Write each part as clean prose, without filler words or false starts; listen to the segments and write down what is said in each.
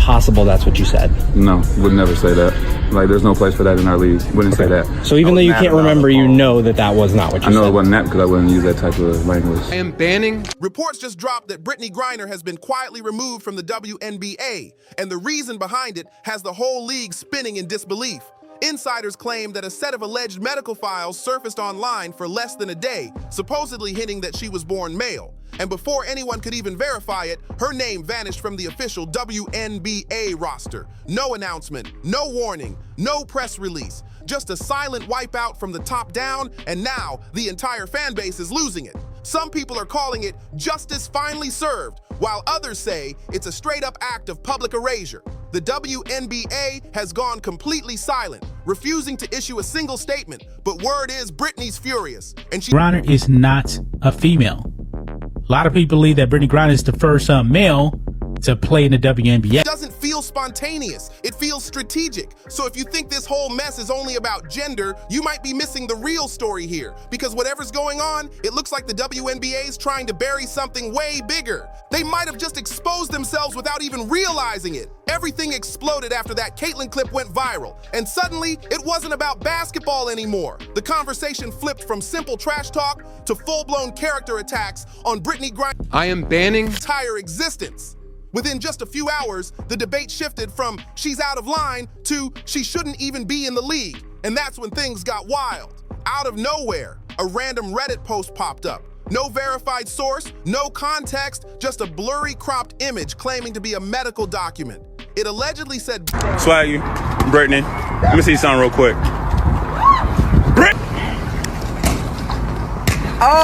possible that's what you said? No, would never say that. Like, there's no place for that in our league. Wouldn't say that. So even though you can't remember, you know that was not what you said? I know it wasn't that because I wouldn't use that type of language. I am banning. Reports just dropped that Brittney Griner has been quietly removed from the WNBA, and the reason behind it has the whole league spinning in disbelief. Insiders claim that a set of alleged medical files surfaced online for less than a day, supposedly hinting that she was born male. And before anyone could even verify it, her name vanished from the official WNBA roster. No announcement, no warning, no press release. Just a silent wipeout from the top down, and now the entire fan base is losing it. Some people are calling it justice finally served, while others say it's a straight-up act of public erasure. The WNBA has gone completely silent, refusing to issue a single statement, but word is Brittney's furious, and Griner is not a female. A lot of people believe that Brittney Griner is the first male to play in the WNBA. It doesn't feel spontaneous, it feels strategic. So if you think this whole mess is only about gender, you might be missing the real story here. Because whatever's going on, it looks like the WNBA is trying to bury something way bigger. They might have just exposed themselves without even realizing it. Everything exploded after that Caitlyn clip went viral, and suddenly it wasn't about basketball anymore. The conversation flipped from simple trash talk to full-blown character attacks on Brittney Griner's I am banning entire existence. Within just a few hours, the debate shifted from she's out of line to she shouldn't even be in the league. And that's when things got wild. Out of nowhere, a random Reddit post popped up. No verified source, no context, just a blurry cropped image claiming to be a medical document. It allegedly said, Swaggy, Brittney, let me see something real quick.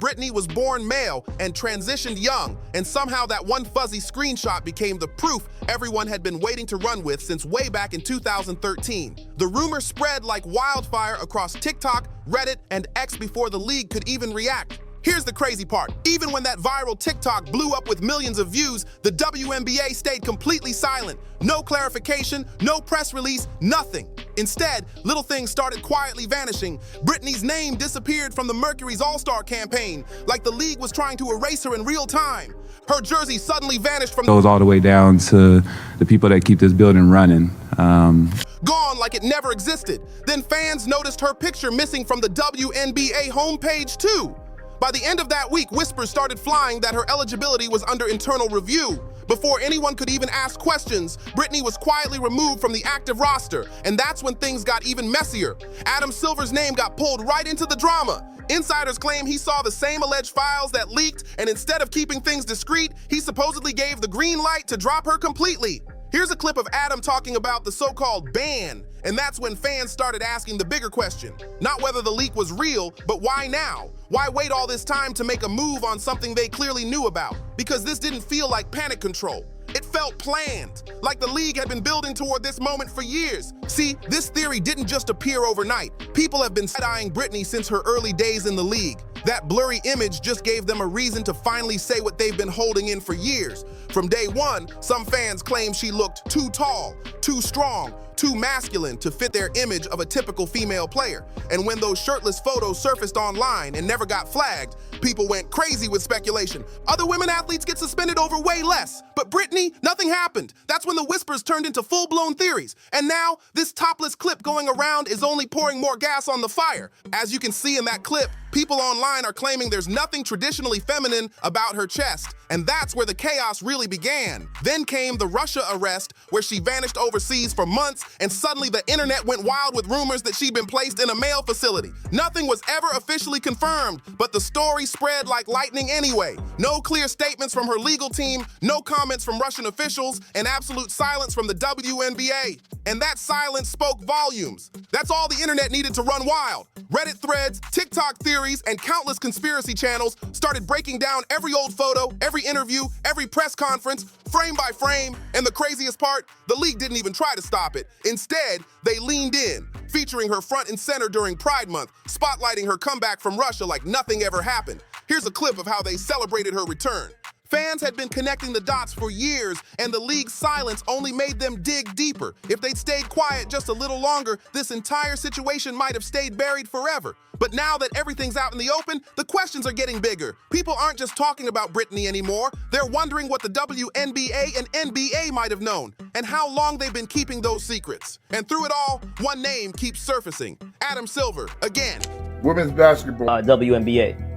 Brittney was born male and transitioned young, and somehow that one fuzzy screenshot became the proof everyone had been waiting to run with since way back in 2013. The rumor spread like wildfire across TikTok, Reddit, and X before the league could even react. Here's the crazy part. Even when that viral TikTok blew up with millions of views, the WNBA stayed completely silent. No clarification, no press release, nothing. Instead, little things started quietly vanishing. Brittney's name disappeared from the Mercury's All-Star campaign, like the league was trying to erase her in real time. Her jersey suddenly vanished from Goes all the way down to the people that keep this building running. Gone like it never existed. Then fans noticed her picture missing from the WNBA homepage too. By the end of that week, whispers started flying that her eligibility was under internal review. Before anyone could even ask questions, Brittney was quietly removed from the active roster, and that's when things got even messier. Adam Silver's name got pulled right into the drama. Insiders claim he saw the same alleged files that leaked, and instead of keeping things discreet, he supposedly gave the green light to drop her completely. Here's a clip of Adam talking about the so-called ban, and that's when fans started asking the bigger question. Not whether the leak was real, but why now? Why wait all this time to make a move on something they clearly knew about? Because this didn't feel like panic control. It felt planned, like the league had been building toward this moment for years. See, this theory didn't just appear overnight. People have been side-eyeing Brittney since her early days in the league. That blurry image just gave them a reason to finally say what they've been holding in for years. From day one, some fans claimed she looked too tall, too strong, too masculine to fit their image of a typical female player. And when those shirtless photos surfaced online and never got flagged, people went crazy with speculation. Other women athletes get suspended over way less. But Brittney, nothing happened. That's when the whispers turned into full-blown theories. And now, this topless clip going around is only pouring more gas on the fire. As you can see in that clip, people online are claiming there's nothing traditionally feminine about her chest, and that's where the chaos really began. Then came the Russia arrest, where she vanished overseas for months, and suddenly the internet went wild with rumors that she'd been placed in a male facility. Nothing was ever officially confirmed, but the story spread like lightning anyway. No clear statements from her legal team, no comments from Russian officials, and absolute silence from the WNBA. And that silence spoke volumes. That's all the internet needed to run wild. Reddit threads, TikTok theories, and countless conspiracy channels started breaking down every old photo, every interview, every press conference, frame by frame. And the craziest part, the league didn't even try to stop it. Instead, they leaned in, featuring her front and center during Pride Month, spotlighting her comeback from Russia like nothing ever happened. Here's a clip of how they celebrated her return. Fans had been connecting the dots for years, and the league's silence only made them dig deeper. If they'd stayed quiet just a little longer, this entire situation might have stayed buried forever. But now that everything's out in the open, the questions are getting bigger. People aren't just talking about Brittney anymore. They're wondering what the WNBA and NBA might have known, and how long they've been keeping those secrets. And through it all, one name keeps surfacing: Adam Silver, again. Women's basketball. WNBA.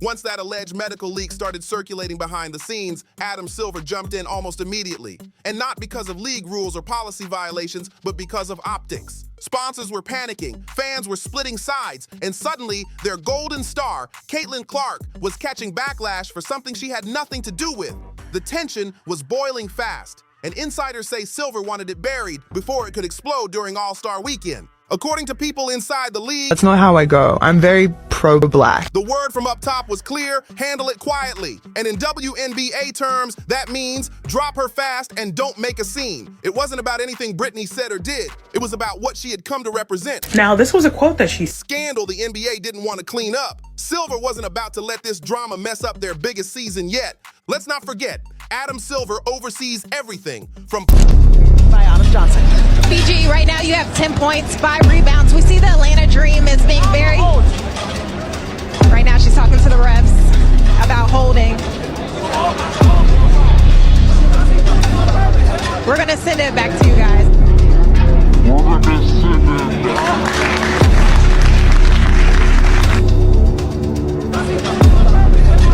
Once that alleged medical leak started circulating behind the scenes, Adam Silver jumped in almost immediately. And not because of league rules or policy violations, but because of optics. Sponsors were panicking, fans were splitting sides, and suddenly their golden star, Caitlin Clark, was catching backlash for something she had nothing to do with. The tension was boiling fast, and insiders say Silver wanted it buried before it could explode during All-Star Weekend. According to people inside the league, that's not how I go. I'm very pro-black. The word from up top was clear: handle it quietly. And in WNBA terms, that means drop her fast and don't make a scene. It wasn't about anything Brittney said or did. It was about what she had come to represent. Now, this was a quote that she Scandal the NBA didn't want to clean up. Silver wasn't about to let this drama mess up their biggest season yet. Let's not forget, Adam Silver oversees everything from by Adam Johnson. BG, right now you have 10 points, 5 rebounds. We see the Atlanta Dream is being very... Right now she's talking to the refs about holding. We're going to send it back to you guys.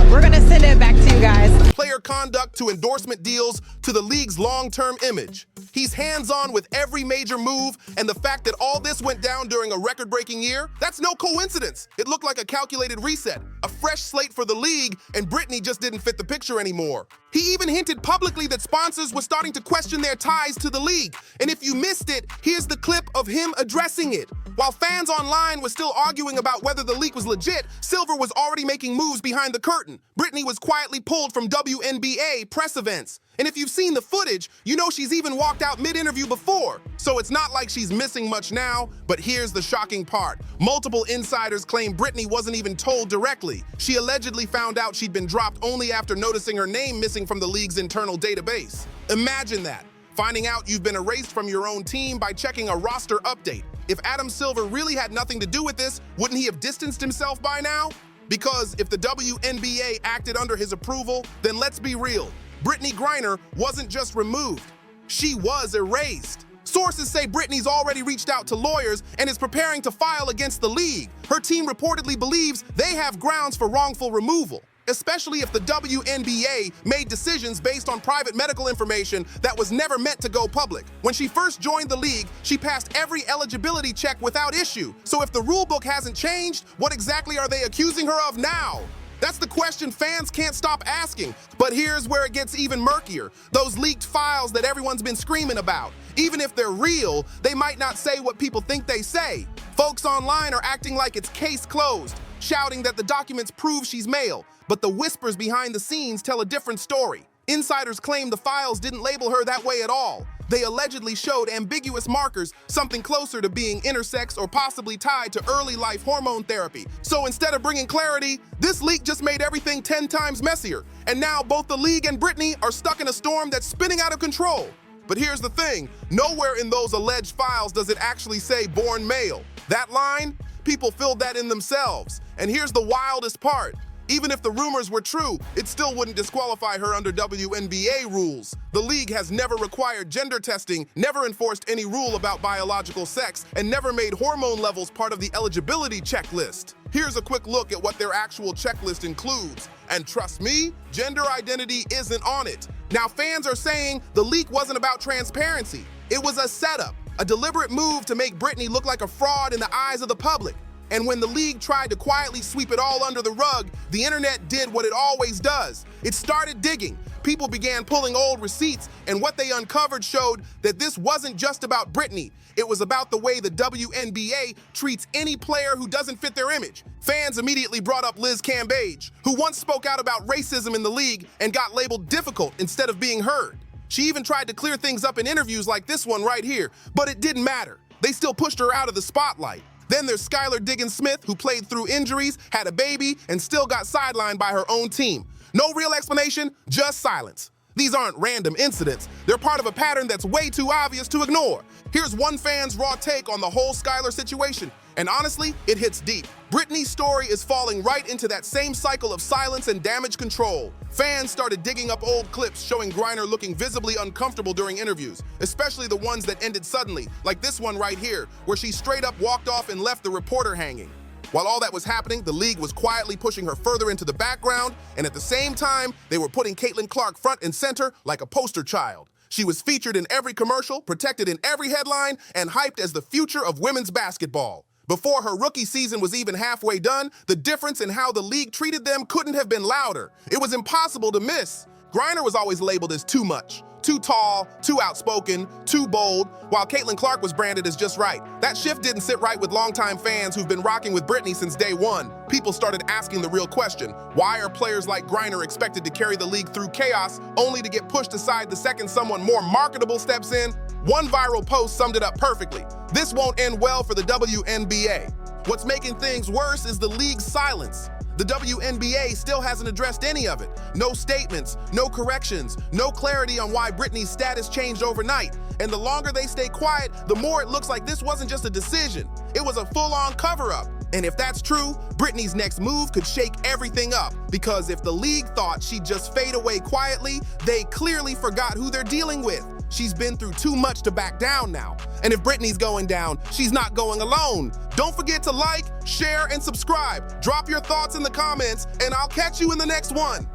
We're going to send it back to you guys. Player conduct to endorsement deals to the league's long-term image. He's hands-on with every major move, and the fact that all this went down during a record-breaking year, that's no coincidence. It looked like a calculated reset, a fresh slate for the league, and Brittney just didn't fit the picture anymore. He even hinted publicly that sponsors were starting to question their ties to the league. And if you missed it, here's the clip of him addressing it. While fans online were still arguing about whether the leak was legit, Silver was already making moves behind the curtain. Brittney was quietly pulled from WNBA press events. And if you've seen the footage, you know she's even walked out mid-interview before. So it's not like she's missing much now, but here's the shocking part. Multiple insiders claim Brittney wasn't even told directly. She allegedly found out she'd been dropped only after noticing her name missing from the league's internal database. Imagine that, finding out you've been erased from your own team by checking a roster update. If Adam Silver really had nothing to do with this, wouldn't he have distanced himself by now? Because if the WNBA acted under his approval, then let's be real. Brittney Griner wasn't just removed, she was erased. Sources say Brittney's already reached out to lawyers and is preparing to file against the league. Her team reportedly believes they have grounds for wrongful removal, especially if the WNBA made decisions based on private medical information that was never meant to go public. When she first joined the league, she passed every eligibility check without issue. So if the rulebook hasn't changed, what exactly are they accusing her of now? That's the question fans can't stop asking. But here's where it gets even murkier. Those leaked files that everyone's been screaming about. Even if they're real, they might not say what people think they say. Folks online are acting like it's case closed, shouting that the documents prove she's male. But the whispers behind the scenes tell a different story. Insiders claim the files didn't label her that way at all. They allegedly showed ambiguous markers, something closer to being intersex or possibly tied to early life hormone therapy. So instead of bringing clarity, this leak just made everything 10 times messier. And now both the league and Brittney are stuck in a storm that's spinning out of control. But here's the thing, nowhere in those alleged files does it actually say born male. That line, people filled that in themselves. And here's the wildest part. Even if the rumors were true, it still wouldn't disqualify her under WNBA rules. The league has never required gender testing, never enforced any rule about biological sex, and never made hormone levels part of the eligibility checklist. Here's a quick look at what their actual checklist includes. And trust me, gender identity isn't on it. Now fans are saying the leak wasn't about transparency. It was a setup, a deliberate move to make Brittney look like a fraud in the eyes of the public. And when the league tried to quietly sweep it all under the rug, the internet did what it always does. It started digging. People began pulling old receipts, and what they uncovered showed that this wasn't just about Brittney. It was about the way the WNBA treats any player who doesn't fit their image. Fans immediately brought up Liz Cambage, who once spoke out about racism in the league and got labeled difficult instead of being heard. She even tried to clear things up in interviews like this one right here, but it didn't matter. They still pushed her out of the spotlight. Then there's Skylar Diggins-Smith, who played through injuries, had a baby, and still got sidelined by her own team. No real explanation, just silence. These aren't random incidents. They're part of a pattern that's way too obvious to ignore. Here's one fan's raw take on the whole Skylar situation. And honestly, it hits deep. Brittney's story is falling right into that same cycle of silence and damage control. Fans started digging up old clips showing Griner looking visibly uncomfortable during interviews, especially the ones that ended suddenly, like this one right here, where she straight up walked off and left the reporter hanging. While all that was happening, the league was quietly pushing her further into the background, and at the same time, they were putting Caitlin Clark front and center like a poster child. She was featured in every commercial, protected in every headline, and hyped as the future of women's basketball. Before her rookie season was even halfway done, the difference in how the league treated them couldn't have been louder. It was impossible to miss. Griner was always labeled as too much. Too tall, too outspoken, too bold, while Caitlin Clark was branded as just right. That shift didn't sit right with longtime fans who've been rocking with Brittney since day one. People started asking the real question: why are players like Griner expected to carry the league through chaos only to get pushed aside the second someone more marketable steps in? One viral post summed it up perfectly. This won't end well for the WNBA. What's making things worse is the league's silence. The WNBA still hasn't addressed any of it. No statements, no corrections, no clarity on why Brittney's status changed overnight. And the longer they stay quiet, the more it looks like this wasn't just a decision. It was a full-on cover-up. And if that's true, Brittney's next move could shake everything up. Because if the league thought she'd just fade away quietly, they clearly forgot who they're dealing with. She's been through too much to back down now. And if Brittney's going down, she's not going alone. Don't forget to like, share, and subscribe. Drop your thoughts in the comments, and I'll catch you in the next one.